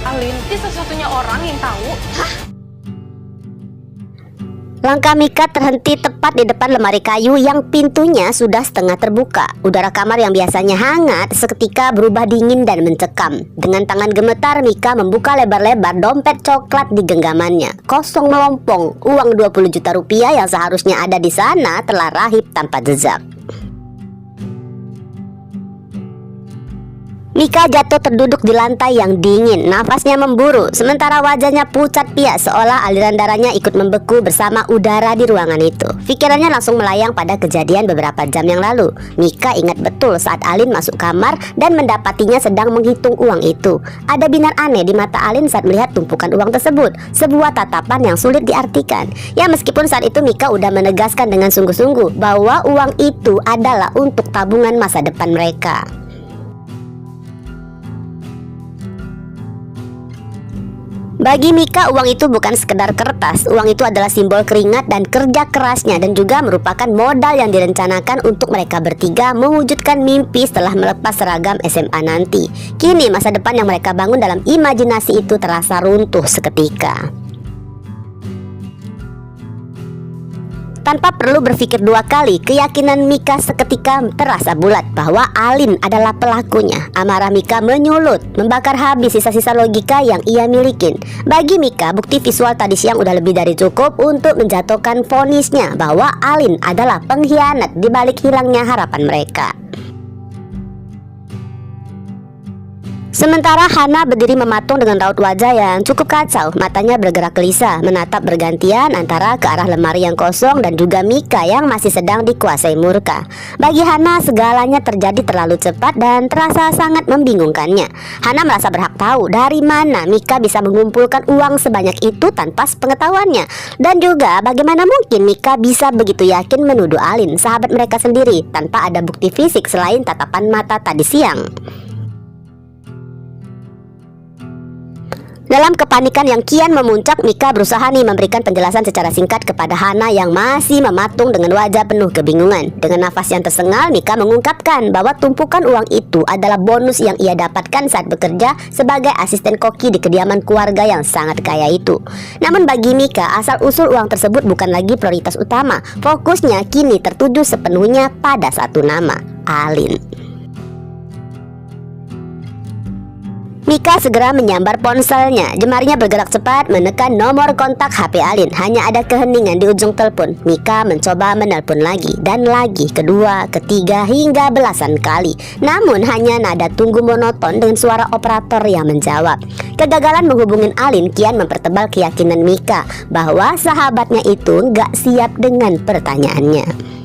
Alin, dia satu-satunya orang yang tahu. Hah? Langkah Mika terhenti tepat di depan lemari kayu yang pintunya sudah setengah terbuka. Udara kamar yang biasanya hangat seketika berubah dingin dan mencekam. Dengan tangan gemetar, Mika membuka lebar-lebar dompet coklat di genggamannya. Kosong melompong, uang 20 juta rupiah yang seharusnya ada di sana telah rahib tanpa jejak. Mika jatuh terduduk di lantai yang dingin, nafasnya memburu, sementara wajahnya pucat piak seolah aliran darahnya ikut membeku bersama udara di ruangan itu. Pikirannya langsung melayang pada kejadian beberapa jam yang lalu. Mika ingat betul saat Alin masuk kamar dan mendapatinya sedang menghitung uang itu. Ada binar aneh di mata Alin saat melihat tumpukan uang tersebut, sebuah tatapan yang sulit diartikan. Ya meskipun saat itu Mika udah menegaskan dengan sungguh-sungguh bahwa uang itu adalah untuk tabungan masa depan mereka. Bagi Mika, uang itu bukan sekedar kertas. Uang itu adalah simbol keringat dan kerja kerasnya, dan juga merupakan modal yang direncanakan untuk mereka bertiga mewujudkan mimpi setelah melepas seragam SMA nanti. Kini masa depan yang mereka bangun dalam imajinasi itu terasa runtuh seketika. Tanpa perlu berpikir dua kali, keyakinan Mika seketika terasa bulat bahwa Alin adalah pelakunya. Amarah Mika menyulut, membakar habis sisa-sisa logika yang ia milikin. Bagi Mika, bukti visual tadi siang udah lebih dari cukup untuk menjatuhkan vonisnya bahwa Alin adalah pengkhianat di balik hilangnya harapan mereka. Sementara Hana berdiri mematung dengan raut wajah yang cukup kacau. Matanya bergerak gelisah, menatap bergantian antara ke arah lemari yang kosong dan juga Mika yang masih sedang dikuasai murka. Bagi Hana, segalanya terjadi terlalu cepat dan terasa sangat membingungkannya. Hana merasa berhak tahu dari mana Mika bisa mengumpulkan uang sebanyak itu tanpa sepengetahuannya. Dan juga bagaimana mungkin Mika bisa begitu yakin menuduh Alin, sahabat mereka sendiri, tanpa ada bukti fisik selain tatapan mata tadi siang. Dalam kepanikan yang kian memuncak, Mika berusaha memberikan penjelasan secara singkat kepada Hana yang masih mematung dengan wajah penuh kebingungan. Dengan nafas yang tersengal, Mika mengungkapkan bahwa tumpukan uang itu adalah bonus yang ia dapatkan saat bekerja sebagai asisten koki di kediaman keluarga yang sangat kaya itu. Namun bagi Mika, asal-usul uang tersebut bukan lagi prioritas utama. Fokusnya kini tertuju sepenuhnya pada satu nama, Alin. Mika segera menyambar ponselnya. Jemarinya bergerak cepat menekan nomor kontak HP Alin. Hanya ada keheningan di ujung telepon. Mika mencoba menelpon lagi dan lagi, kedua, ketiga, hingga belasan kali. Namun hanya nada tunggu monoton dengan suara operator yang menjawab. Kegagalan menghubungin Alin kian mempertebal keyakinan Mika bahwa sahabatnya itu nggak siap dengan pertanyaannya.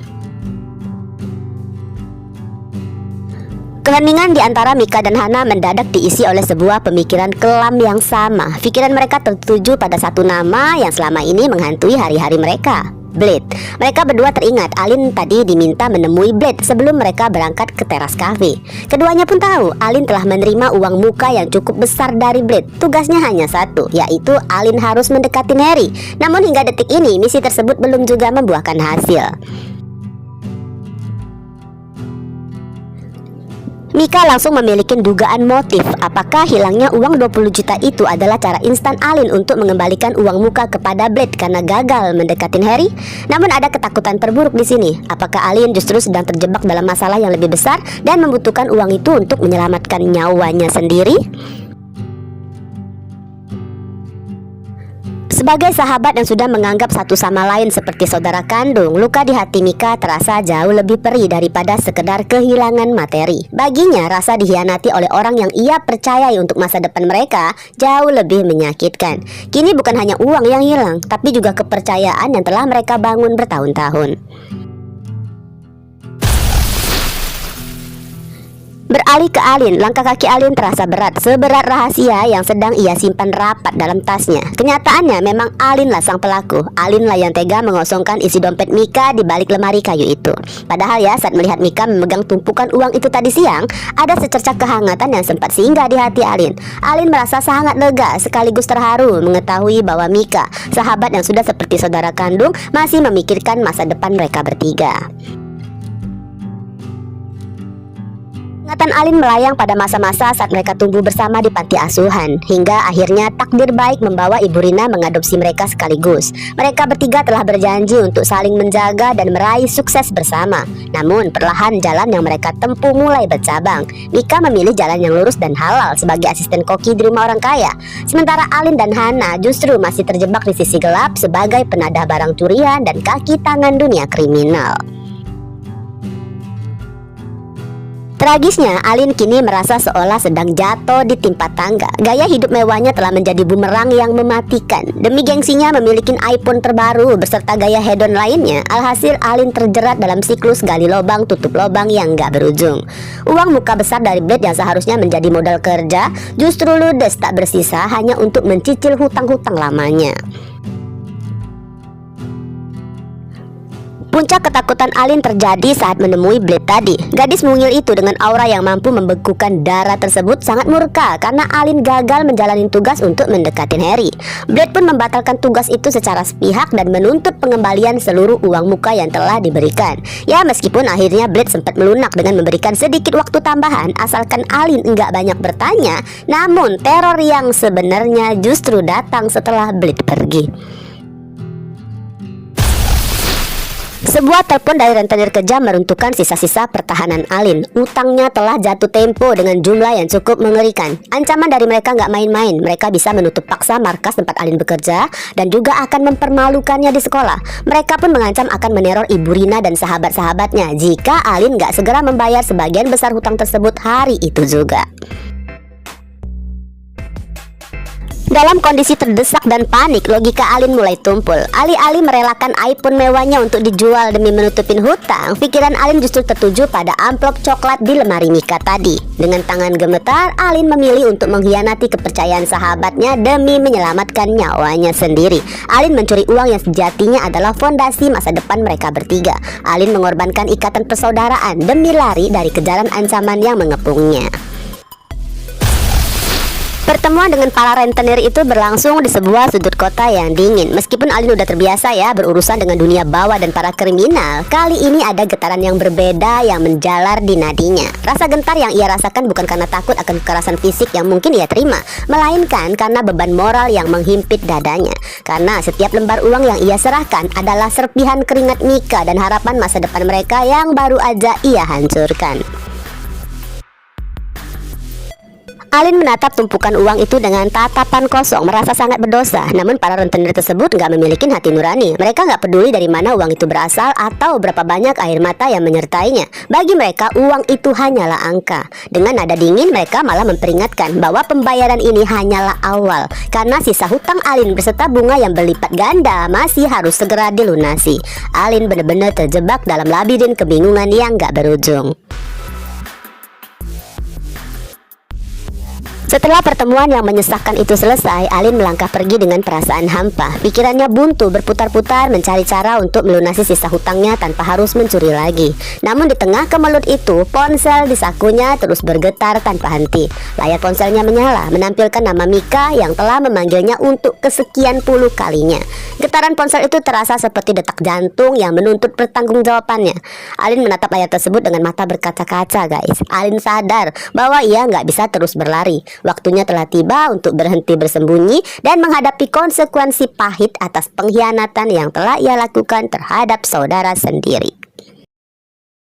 Keheningan di antara Mika dan Hana mendadak diisi oleh sebuah pemikiran kelam yang sama. Pikiran mereka tertuju pada satu nama yang selama ini menghantui hari-hari mereka, Blade. Mereka berdua teringat Alin tadi diminta menemui Blade sebelum mereka berangkat ke teras kafe. Keduanya pun tahu Alin telah menerima uang muka yang cukup besar dari Blade. Tugasnya hanya satu, yaitu Alin harus mendekati Harry. Namun hingga detik ini misi tersebut belum juga membuahkan hasil. Mika langsung memiliki dugaan motif. Apakah hilangnya uang 20 juta itu adalah cara instan Alin untuk mengembalikan uang muka kepada Blade karena gagal mendekatin Harry? Namun ada ketakutan terburuk di sini. Apakah Alin justru sedang terjebak dalam masalah yang lebih besar dan membutuhkan uang itu untuk menyelamatkan nyawanya sendiri? Sebagai sahabat yang sudah menganggap satu sama lain seperti saudara kandung, luka di hati Mika terasa jauh lebih perih daripada sekedar kehilangan materi. Baginya, rasa dikhianati oleh orang yang ia percayai untuk masa depan mereka jauh lebih menyakitkan. Kini bukan hanya uang yang hilang, tapi juga kepercayaan yang telah mereka bangun bertahun-tahun. Beralih ke Alin, langkah kaki Alin terasa berat, seberat rahasia yang sedang ia simpan rapat dalam tasnya. Kenyataannya memang Alinlah sang pelaku. Alinlah yang tega mengosongkan isi dompet Mika di balik lemari kayu itu. Padahal ya, saat melihat Mika memegang tumpukan uang itu tadi siang, ada secercah kehangatan yang sempat singgah di hati Alin. Alin merasa sangat lega sekaligus terharu mengetahui bahwa Mika, sahabat yang sudah seperti saudara kandung, masih memikirkan masa depan mereka bertiga. Ingatan Alin melayang pada masa-masa saat mereka tumbuh bersama di panti asuhan, hingga akhirnya takdir baik membawa Ibu Rina mengadopsi mereka sekaligus. Mereka bertiga telah berjanji untuk saling menjaga dan meraih sukses bersama. Namun perlahan jalan yang mereka tempuh mulai bercabang. Mika memilih jalan yang lurus dan halal sebagai asisten koki di rumah orang kaya. Sementara Alin dan Hana justru masih terjebak di sisi gelap sebagai penadah barang curian dan kaki tangan dunia kriminal. Tragisnya, Alin kini merasa seolah sedang jatuh di timpa tangga. Gaya hidup mewahnya telah menjadi bumerang yang mematikan. Demi gengsinya memiliki iPhone terbaru beserta gaya hedon lainnya, alhasil Alin terjerat dalam siklus gali lobang tutup lobang yang gak berujung. Uang muka besar dari Blade yang seharusnya menjadi modal kerja justru ludes tak bersisa hanya untuk mencicil hutang-hutang lamanya. Puncak ketakutan Alin terjadi saat menemui Blade tadi. Gadis mungil itu dengan aura yang mampu membekukan darah tersebut sangat murka karena Alin gagal menjalani tugas untuk mendekatin Harry. Blade pun membatalkan tugas itu secara sepihak dan menuntut pengembalian seluruh uang muka yang telah diberikan. Ya, meskipun akhirnya Blade sempat melunak dengan memberikan sedikit waktu tambahan asalkan Alin enggak banyak bertanya, namun teror yang sebenarnya justru datang setelah Blade pergi. Sebuah telepon dari rentenir kejam meruntuhkan sisa-sisa pertahanan Alin. Utangnya telah jatuh tempo dengan jumlah yang cukup mengerikan. Ancaman dari mereka nggak main-main. Mereka bisa menutup paksa markas tempat Alin bekerja dan juga akan mempermalukannya di sekolah. Mereka pun mengancam akan meneror Ibu Rina dan sahabat-sahabatnya jika Alin nggak segera membayar sebagian besar hutang tersebut hari itu juga. Dalam kondisi terdesak dan panik, logika Alin mulai tumpul. Alih-alih merelakan iPhone mewahnya untuk dijual demi menutupin hutang, pikiran Alin justru tertuju pada amplop coklat di lemari Mika tadi. Dengan tangan gemetar, Alin memilih untuk mengkhianati kepercayaan sahabatnya demi menyelamatkan nyawanya sendiri. Alin mencuri uang yang sejatinya adalah fondasi masa depan mereka bertiga. Alin mengorbankan ikatan persaudaraan demi lari dari kejaran ancaman yang mengepungnya. Pertemuan dengan para rentenir itu berlangsung di sebuah sudut kota yang dingin. Meskipun Alin udah terbiasa ya berurusan dengan dunia bawah dan para kriminal, kali ini ada getaran yang berbeda yang menjalar di nadinya. Rasa gentar yang ia rasakan bukan karena takut akan kekerasan fisik yang mungkin ia terima, melainkan karena beban moral yang menghimpit dadanya. Karena setiap lembar uang yang ia serahkan adalah serpihan keringat Mika dan harapan masa depan mereka yang baru aja ia hancurkan. Alin menatap tumpukan uang itu dengan tatapan kosong, merasa sangat berdosa. Namun para rentenir tersebut nggak memiliki hati nurani. Mereka nggak peduli dari mana uang itu berasal atau berapa banyak air mata yang menyertainya. Bagi mereka uang itu hanyalah angka. Dengan nada dingin mereka malah memperingatkan bahwa pembayaran ini hanyalah awal, karena sisa hutang Alin beserta bunga yang berlipat ganda masih harus segera dilunasi. Alin benar-benar terjebak dalam labirin kebingungan yang nggak berujung. Setelah pertemuan yang menyesakkan itu selesai, Alin melangkah pergi dengan perasaan hampa. Pikirannya buntu berputar-putar mencari cara untuk melunasi sisa hutangnya tanpa harus mencuri lagi. Namun di tengah kemelut itu, ponsel di sakunya terus bergetar tanpa henti. Layar ponselnya menyala, menampilkan nama Mika yang telah memanggilnya untuk kesekian puluh kalinya. Getaran ponsel itu terasa seperti detak jantung yang menuntut pertanggungjawabannya. Alin menatap layar tersebut dengan mata berkaca-kaca, guys. Alin sadar bahwa ia nggak bisa terus berlari. Waktunya telah tiba untuk berhenti bersembunyi dan menghadapi konsekuensi pahit atas pengkhianatan yang telah ia lakukan terhadap saudara sendiri.